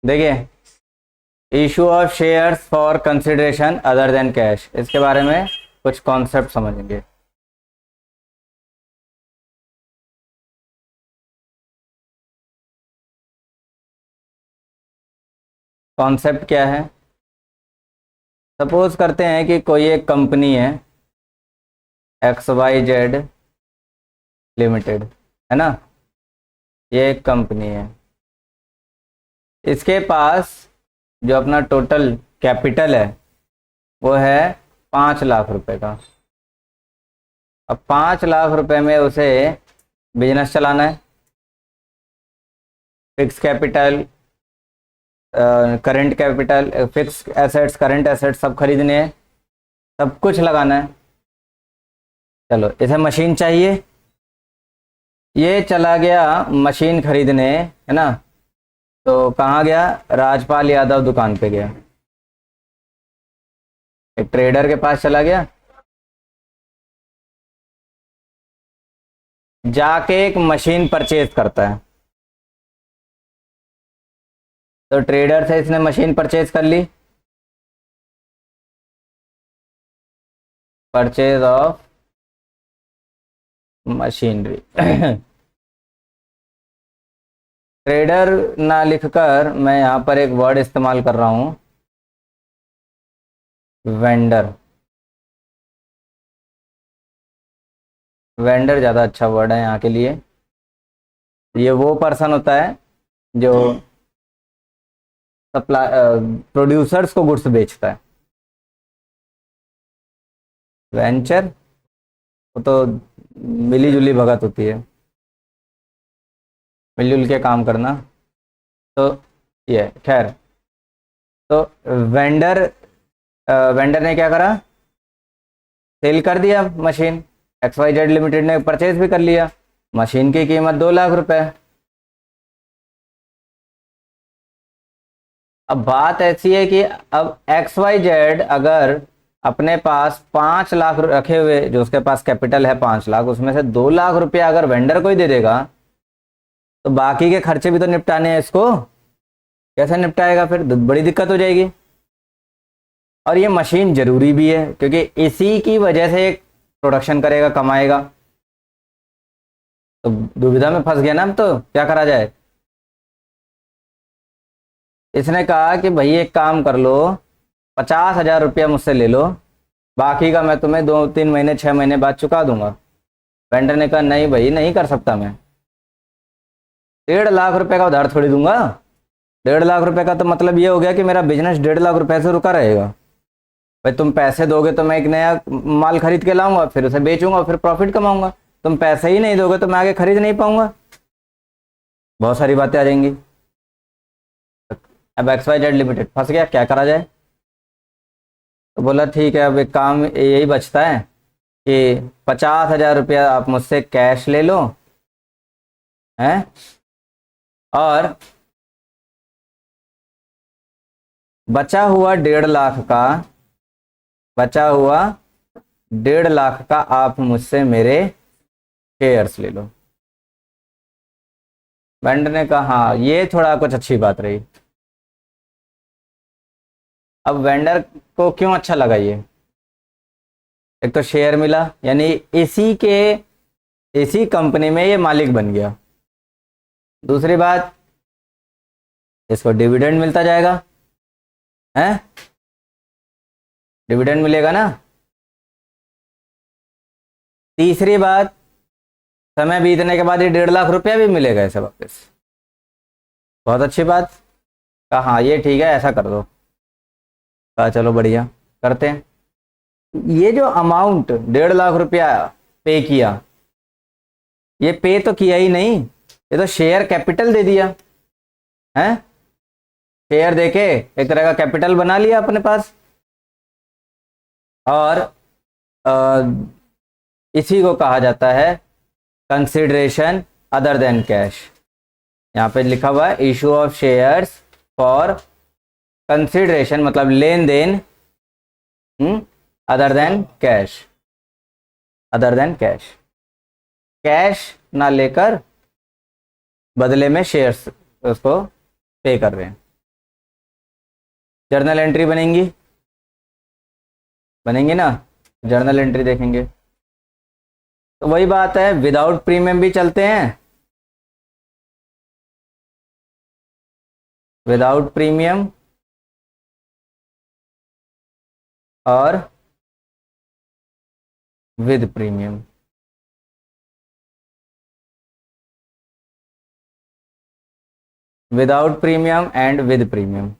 देखिए, issue of shares for consideration other than cash, इसके बारे में कुछ कॉन्सेप्ट समझेंगे। कॉन्सेप्ट क्या है? सपोज करते हैं कि कोई एक कंपनी है XYZ लिमिटेड, है ना, ये एक कंपनी है। इसके पास जो अपना टोटल कैपिटल है वो है 5 लाख रुपए का। अब 5 लाख रुपए में उसे बिजनेस चलाना है, fix capital, current capital, fix assets, current assets सब खरीदने हैं, सब कुछ लगाना है। चलो, इसे मशीन चाहिए, ये चला गया मशीन खरीदने, है ना। तो कहाँ गया? राजपाल यादव दुकान पे गया, एक ट्रेडर के पास चला गया, जाके एक मशीन परचेज करता है। तो ट्रेडर से इसने मशीन परचेज कर ली, परचेज ऑफ मशीनरी। ट्रेडर ना लिखकर मैं यहाँ पर एक वर्ड इस्तेमाल कर रहा हूँ, वेंडर। वेंडर ज़्यादा अच्छा वर्ड है यहाँ के लिए। ये वो पर्सन होता है जो सप्लाई, प्रोड्यूसर्स को गुड्स बेचता है। वेंचर वो तो मिली जुली भगत होती है, मिलजुल के काम करना। तो ये खैर, तो वेंडर, वेंडर ने क्या करा? सेल कर दिया मशीन, XYZ लिमिटेड ने परचेज भी कर लिया। मशीन की कीमत 2 लाख रुपए। अब बात ऐसी है कि अब XYZ अगर अपने पास 5 लाख रखे हुए, जो उसके पास कैपिटल है 5 लाख, उसमें से 2 लाख रुपया अगर वेंडर को ही दे देगा तो बाकी के खर्चे भी तो निपटाने हैं इसको। कैसे निपटाएगा? फिर बड़ी दिक्कत हो जाएगी। और ये मशीन जरूरी भी है क्योंकि इसी की वजह से एक प्रोडक्शन करेगा, कमाएगा। तो दुविधा में फंस गया ना। अब तो क्या करा जाए? इसने कहा कि भाई एक काम कर लो, 50,000 रुपया मुझसे ले लो, बाकी का मैं तुम्हें 2-3 महीने 6 महीने बाद चुका दूंगा। वेंडर ने कहा नहीं भाई, नहीं कर सकता मैं, 1.5 लाख रुपए का उधार थोड़ी दूंगा। 1.5 लाख रुपए का तो मतलब ये हो गया कि मेरा बिजनेस 1.5 लाख रुपए से रुका रहेगा। भाई तुम पैसे दोगे तो मैं एक नया माल खरीद के लाऊंगा, फिर उसे बेचूंगा, फिर प्रॉफिट कमाऊंगा। तुम पैसे ही नहीं दोगे तो मैं आगे खरीद नहीं पाऊंगा। बहुत सारी बातें आ जाएंगी। अब XYZ लिमिटेड फंस गया, क्या करा जाए? तो बोला ठीक है, अब एक काम यही बचता है कि 50,000 रुपया आप मुझसे कैश ले लो, हैं, और बचा हुआ 1.5 लाख का, बचा हुआ 1.5 लाख का आप मुझसे मेरे शेयर्स ले लो। वेंडर ने कहा हाँ, ये थोड़ा कुछ अच्छी बात रही। अब वेंडर को क्यों अच्छा लगा ये? एक तो शेयर मिला, यानी इसी कंपनी में ये मालिक बन गया। दूसरी बात, इसको डिविडेंड मिलता जाएगा, हैं, डिविडेंड मिलेगा ना। तीसरी बात, समय बीतने के बाद ये 1.5 लाख रुपया भी मिलेगा इसे वापस। बहुत अच्छी बात। कहा हाँ ये ठीक है, ऐसा कर दो। कहा चलो बढ़िया, करते हैं। ये जो अमाउंट 1.5 लाख रुपया पे किया, ये पे तो किया ही नहीं, ये तो शेयर कैपिटल दे दिया है। शेयर देके एक तरह का कैपिटल बना लिया अपने पास। और इसी को कहा जाता है कंसिडरेशन अदर देन कैश। यहाँ पे लिखा हुआ है issue of shares for consideration, मतलब लेन देन other than cash, other than cash. Cash ना लेकर बदले में शेयर्स उसको पे कर रहे हैं। जर्नल एंट्री बनेंगी, बनेंगी ना, जर्नल एंट्री देखेंगे। तो वही बात है, विदाउट प्रीमियम भी चलते हैं, विदाउट प्रीमियम और with premium. Without premium and with premium.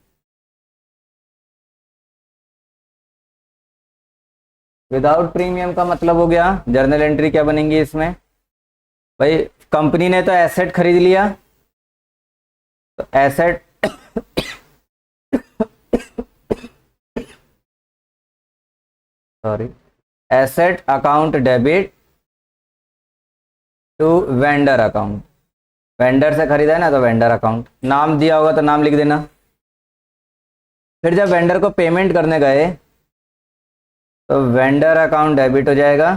Without premium का मतलब हो गया, जर्नल एंट्री क्या बनेंगी इसमें, भाई कंपनी ने तो एसेट खरीद लिया, तो asset sorry, asset account debit to vendor account. Vendor से खरीदा है ना, तो वेंडर अकाउंट, नाम दिया होगा तो नाम लिख देना। फिर जब वेंडर को पेमेंट करने गए तो वेंडर अकाउंट डेबिट हो जाएगा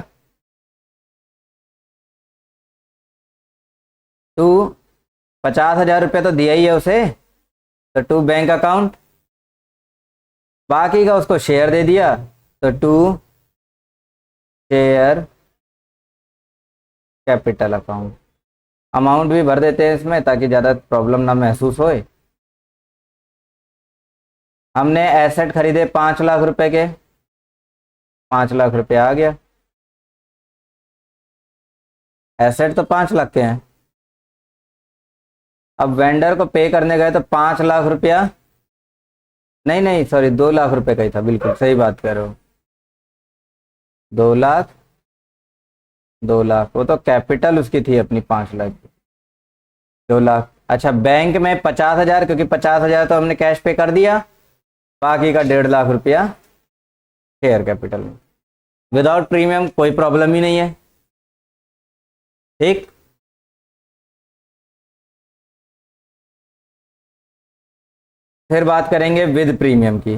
टू 50,000 रुपये तो दिया ही है उसे, तो टू बैंक अकाउंट, बाकी का उसको शेयर दे दिया तो to share capital account. Amount भी भर देते हैं इसमें ताकि ज़्यादा प्रॉब्लम ना महसूस होए। हमने एसेट खरीदे 5 लाख रुपए के, 5 लाख रुपये आ गया, एसेट तो 5 लाख के हैं। अब वेंडर को पे करने गए तो 5 लाख रुपया, नहीं नहीं सॉरी 2 लाख रुपए का ही था, बिल्कुल सही बात कह रहे हो, 2 लाख, 2 लाख, वो तो कैपिटल उसकी थी अपनी 5 लाख की, 2 लाख। अच्छा बैंक में 50,000, क्योंकि 50,000 तो हमने कैश पे कर दिया, बाकी का 1.5 लाख रुपया शेयर कैपिटल में। विदाउट प्रीमियम कोई प्रॉब्लम ही नहीं है, ठीक। फिर बात करेंगे विद प्रीमियम की।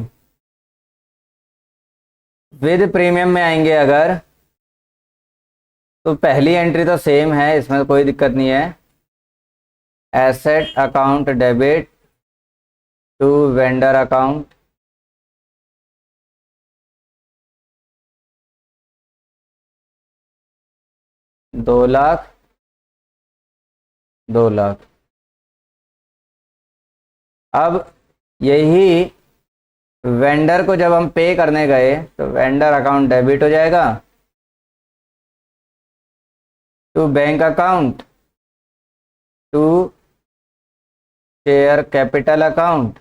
विद प्रीमियम में आएंगे अगर, तो पहली एंट्री तो सेम है, इसमें कोई दिक्कत नहीं है, asset account debit to vendor account, दो लाख, 2 लाख। अब यही वेंडर को जब हम पे करने गए तो वेंडर अकाउंट डेबिट हो जाएगा to bank account to share capital account,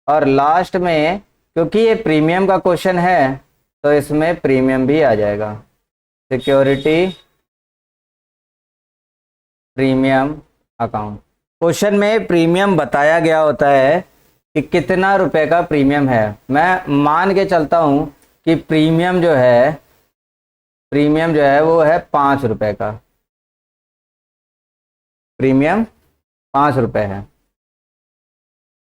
और लास्ट में क्योंकि ये प्रीमियम का क्वेश्चन है तो इसमें प्रीमियम भी आ जाएगा, सिक्योरिटी प्रीमियम अकाउंट। क्वेश्चन में प्रीमियम बताया गया होता है कि कितना रुपए का प्रीमियम है। मैं मान के चलता हूं कि प्रीमियम जो है वो है 5 रुपए का, प्रीमियम 5 रुपए है।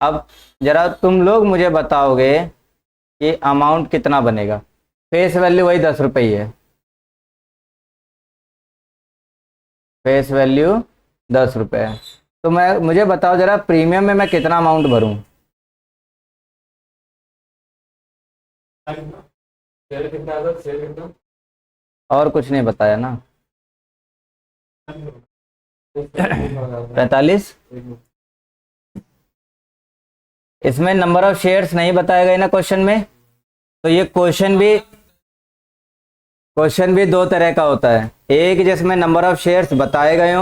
अब जरा तुम लोग मुझे बताओगे कि अमाउंट कितना बनेगा। फेस वैल्यू वही 10 रुपये ही है, फेस वैल्यू 10 रुपये है। तो मुझे बताओ जरा प्रीमियम में मैं कितना अमाउंट भरूं। और कुछ नहीं बताया ना, 45। इसमें नंबर ऑफ शेयर्स नहीं बताया गया ना क्वेश्चन में, तो ये क्वेश्चन भी दो तरह का होता है, एक जिसमें नंबर ऑफ शेयर्स बताए गए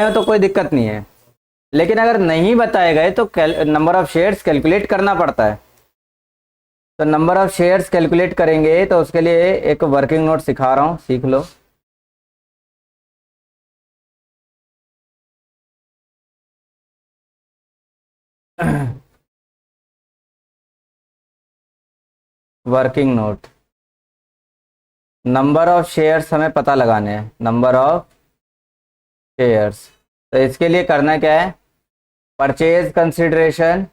हो तो कोई दिक्कत नहीं है, लेकिन अगर नहीं बताए गए तो नंबर ऑफ शेयर्स कैलकुलेट करना पड़ता है। तो नंबर ऑफ शेयर्स कैलकुलेट करेंगे तो उसके लिए एक वर्किंग नोट सिखा रहा हूँ, सीख लो। Working note, number of shares हमें पता लगाने हैं, नंबर ऑफ शेयर्स। तो इसके लिए करना क्या है, purchase consideration,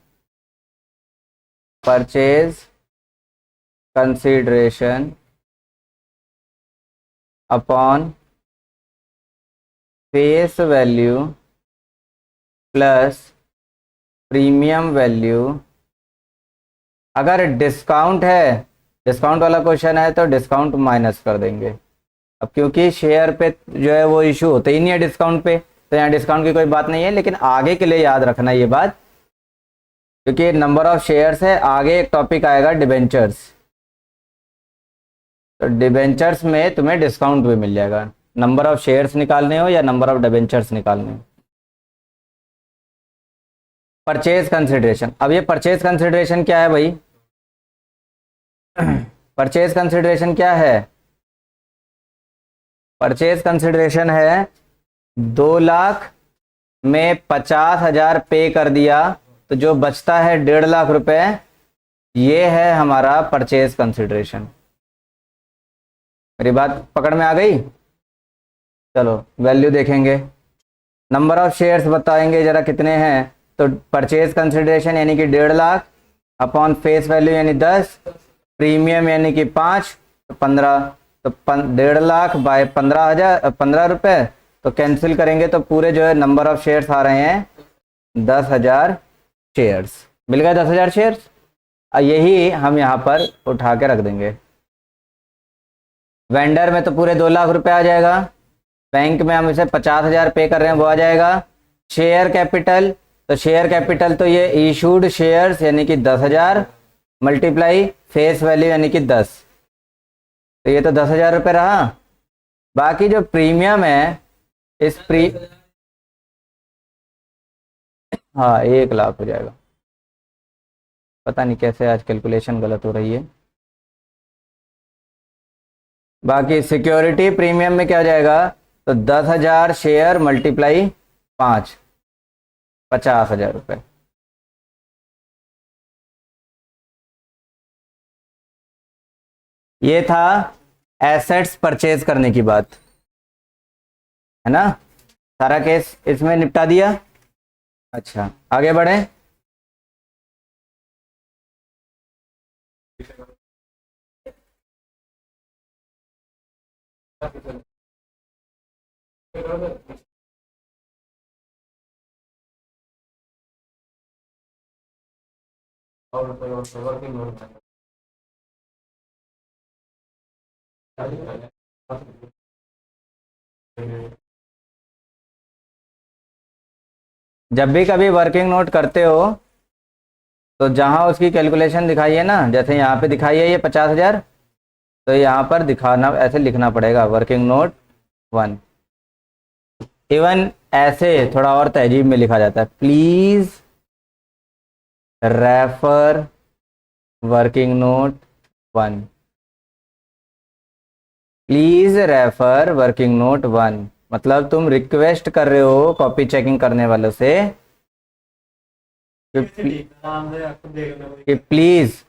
upon face value plus premium value अगर डिस्काउंट है, डिस्काउंट वाला क्वेश्चन है तो डिस्काउंट माइनस कर देंगे। अब क्योंकि शेयर पे जो है वो इशू होता ही नहीं है डिस्काउंट पे, तो यहाँ डिस्काउंट की कोई बात नहीं है, लेकिन आगे के लिए याद रखना ये बात, क्योंकि नंबर ऑफ शेयर्स है, आगे एक टॉपिक आएगा डिबेंचर्स, तो डिबेंचर्स में तुम्हें डिस्काउंट भी मिल जाएगा, नंबर ऑफ शेयर्स निकालने हो या नंबर ऑफ डिबेंचर्स निकालने हो। परचेज कंसिडरेशन, अब ये परचेज कंसिडरेशन क्या है भाई? परचेज कंसिडरेशन क्या है? परचेज कंसिडरेशन है 2 लाख में 50,000 पे कर दिया तो जो बचता है 1.5 लाख रुपए, ये है हमारा परचेज कंसिडरेशन। मेरी बात पकड़ में आ गई? चलो वैल्यू देखेंगे, नंबर ऑफ शेयर्स बताएंगे जरा कितने हैं, तो परचेज कंसिडरेशन यानी कि 1.5 लाख अपॉन फेस वैल्यू यानी 10, प्रीमियम यानी कि 5, तो 15, तो 1.5 लाख बाय 15,000, 15 रुपये, तो कैंसिल करेंगे तो पूरे जो है नंबर ऑफ शेयर्स आ रहे हैं 10,000 शेयर्स, मिल गए 10,000 शेयर्स। यही हम यहाँ पर उठा के रख देंगे। वेंडर में तो पूरे 2 लाख रुपए आ जाएगा, बैंक में हम इसे 50,000 पे कर रहे हैं वो आ जाएगा। शेयर कैपिटल, तो शेयर कैपिटल तो ये इशूड शेयर्स यानी कि 10,000 मल्टीप्लाई फेस वैल्यू यानी कि 10, तो ये तो 10,000 रुपये रहा। बाकी जो प्रीमियम है इस हाँ 1 लाख हो जाएगा। पता नहीं कैसे आज कैलकुलेशन गलत हो रही है। बाकी सिक्योरिटी प्रीमियम में क्या हो जाएगा, तो 10,000 शेयर मल्टीप्लाई 5, 50,000 रुपये। ये था एसेट्स परचेज करने की बात, है ना? सारा केस इसमें निपटा दिया। अच्छा आगे बढ़े। जब भी कभी वर्किंग नोट करते हो तो जहां उसकी कैलकुलेशन दिखाई है ना, जैसे यहाँ पे दिखाई है ये 50,000, तो यहाँ पर दिखाना ऐसे लिखना पड़ेगा वर्किंग नोट 1। इवन ऐसे थोड़ा और तहजीब में लिखा जाता है, please refer working note 1, please refer working note 1, मतलब तुम रिक्वेस्ट कर रहे हो कॉपी चेकिंग करने वालों से कि प्लीज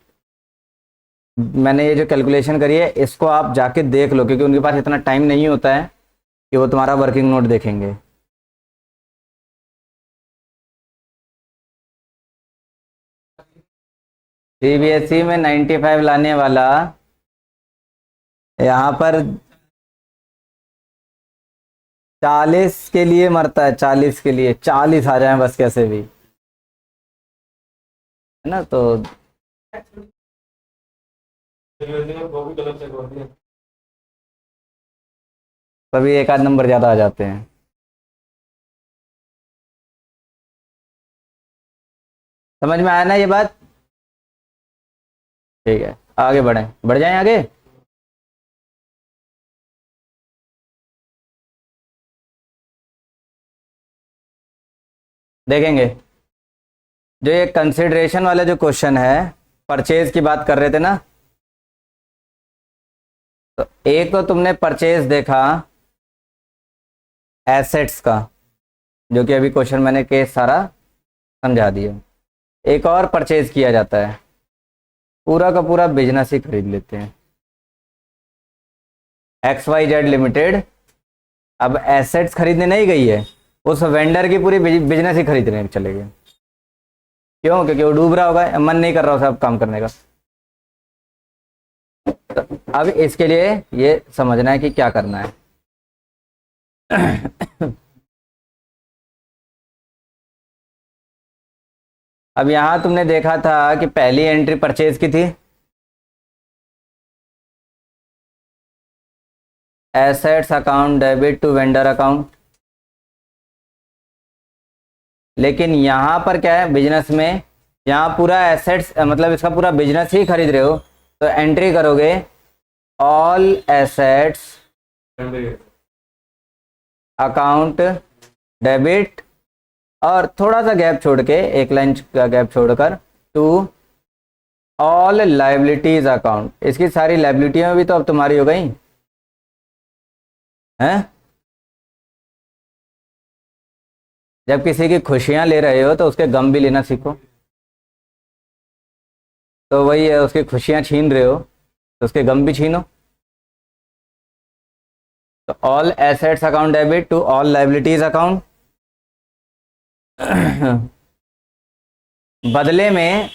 मैंने ये जो कैलकुलेशन करी है इसको आप जाके देख लो, क्योंकि उनके पास इतना टाइम नहीं होता है कि वो तुम्हारा वर्किंग नोट देखेंगे। सीबीएसई में 95 लाने वाला यहाँ पर 40 के लिए मरता है, 40 के लिए, 40 आ जाए बस कैसे भी, है ना? तो कभी एक आध नंबर ज्यादा आ जाते हैं। समझ में आया ना ये बात? ठीक है आगे बढ़ जाएं आगे। देखेंगे जो ये कंसिडरेशन वाला जो क्वेश्चन है, परचेज की बात कर रहे थे ना, तो एक तो तुमने परचेज देखा एसेट्स का, जो कि अभी क्वेश्चन मैंने केस सारा समझा दिया। एक और परचेज किया जाता है, पूरा का पूरा बिजनेस ही खरीद लेते हैं, XYZ लिमिटेड अब एसेट्स खरीदने नहीं गई है, उस वेंडर की पूरी बिजनेस ही खरीदने चले गए। क्यों? क्योंकि वो डूब रहा होगा, मन नहीं कर रहा होगा सब काम करने का। तो अब इसके लिए ये समझना है कि क्या करना है। अब यहाँ तुमने देखा था कि पहली एंट्री परचेज की थी, assets account debit to vendor account. लेकिन यहाँ पर क्या है, बिजनेस में यहाँ पूरा एसेट्स मतलब इसका पूरा बिजनेस ही खरीद रहे हो, तो एंट्री करोगे ऑल एसेट्स अकाउंट डेबिट, और थोड़ा सा गैप छोड़ के, एक लाइन का गैप छोड़कर, टू ऑल लाइबिलिटीज अकाउंट। इसकी सारी लाइबिलिटियां भी तो अब तुम्हारी हो गई हैं। जब किसी की खुशियां ले रहे हो तो उसके गम भी लेना सीखो। तो वही है, उसकी खुशियां छीन रहे हो तो उसके गम भी छीनो। तो all assets account debit to all liabilities account. बदले में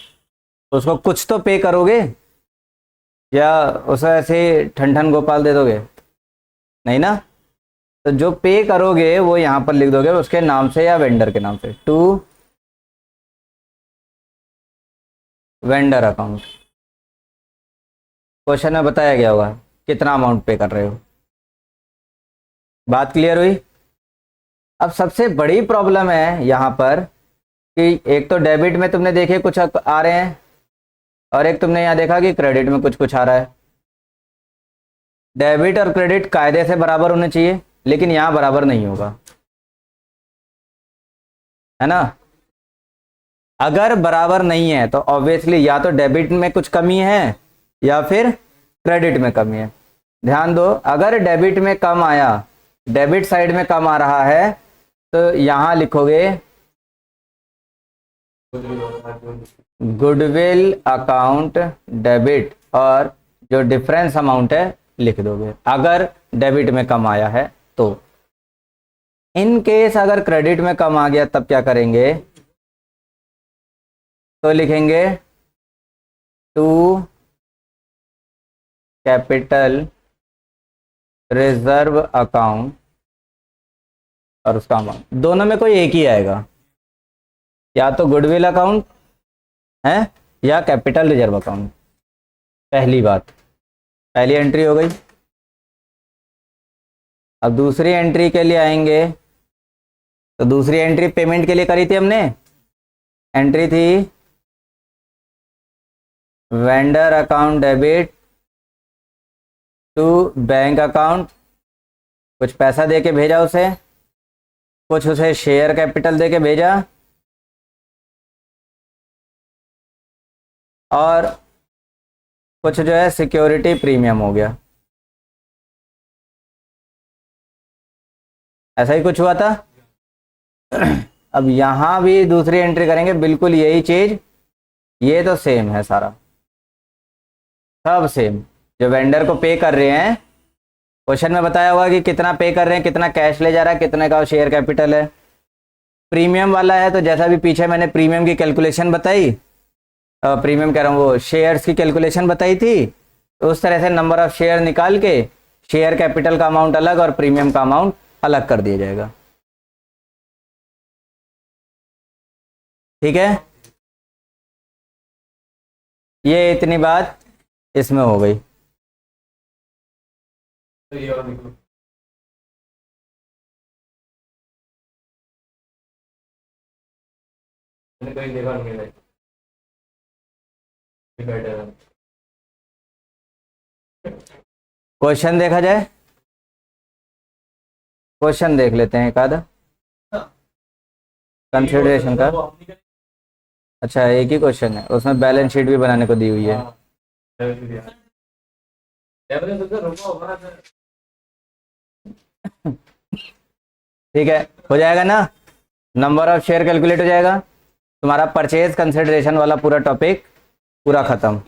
उसको कुछ तो पे करोगे, या उसे ऐसे ठन ठन गोपाल दे दोगे? नहीं ना। तो जो पे करोगे वो यहाँ पर लिख दोगे उसके नाम से या वेंडर के नाम से, टू वेंडर अकाउंट। क्वेश्चन में बताया गया होगा कितना अमाउंट पे कर रहे हो। बात क्लियर हुई? अब सबसे बड़ी प्रॉब्लम है यहाँ पर कि एक तो डेबिट में तुमने देखे कुछ आ रहे हैं, और एक तुमने यहाँ देखा कि क्रेडिट में कुछ कुछ आ रहा है। डेबिट और क्रेडिट कायदे से बराबर होने चाहिए, लेकिन यहाँ बराबर नहीं होगा, है ना। अगर बराबर नहीं है तो ऑब्वियसली या तो डेबिट में कुछ कमी है या फिर क्रेडिट में कमी है। ध्यान दो, अगर डेबिट में कम आया, डेबिट साइड में कम आ रहा है, तो यहां लिखोगे गुडविल अकाउंट डेबिट, और जो डिफरेंस अमाउंट है लिख दोगे अगर डेबिट में कम आया है तो। इन केस अगर क्रेडिट में कम आ गया तब क्या करेंगे, तो लिखेंगे टू कैपिटल रिजर्व अकाउंट, और उसका अमाउंट दोनों में कोई एक ही आएगा, या तो गुडविल अकाउंट है या कैपिटल रिजर्व अकाउंट। पहली बात, पहली एंट्री हो गई। अब दूसरी एंट्री के लिए आएंगे, तो दूसरी एंट्री पेमेंट के लिए करी थी हमने। एंट्री थी vendor account debit to bank account, कुछ पैसा दे के भेजा उसे, कुछ उसे शेयर कैपिटल दे के भेजा, और कुछ जो है सिक्योरिटी प्रीमियम हो गया। ऐसा ही कुछ हुआ था। अब यहां भी दूसरी एंट्री करेंगे, बिल्कुल यही चीज, ये तो सेम है, सारा सब सेम। जो वेंडर को पे कर रहे हैं, क्वेश्चन में बताया होगा कि कितना पे कर रहे हैं, कितना कैश ले जा रहा है, कितने का शेयर कैपिटल है। प्रीमियम वाला है तो जैसा भी पीछे मैंने प्रीमियम की कैलकुलेशन बताई, प्रीमियम कह रहा हूँ, वो शेयर्स की कैलकुलेशन बताई थी, तो उस तरह से नंबर ऑफ शेयर निकाल के शेयर कैपिटल का अमाउंट अलग और प्रीमियम का अमाउंट अलग कर दिया जाएगा। ठीक है, ये इतनी बात इसमें हो गई। तो ये और निकलो, मैंने कहीं देखा नहीं है। क्वेश्चन देखा जाए, क्वेश्चन देख लेते हैं एक आधा कंसिडरेशन का। अच्छा, एक ही क्वेश्चन है, उसमें बैलेंस शीट भी बनाने को दी हुई है। ठीक है, हो जाएगा ना, नंबर ऑफ शेयर कैलकुलेट हो जाएगा, तुम्हारा परचेज कंसिडरेशन वाला पूरा टॉपिक पूरा खत्म।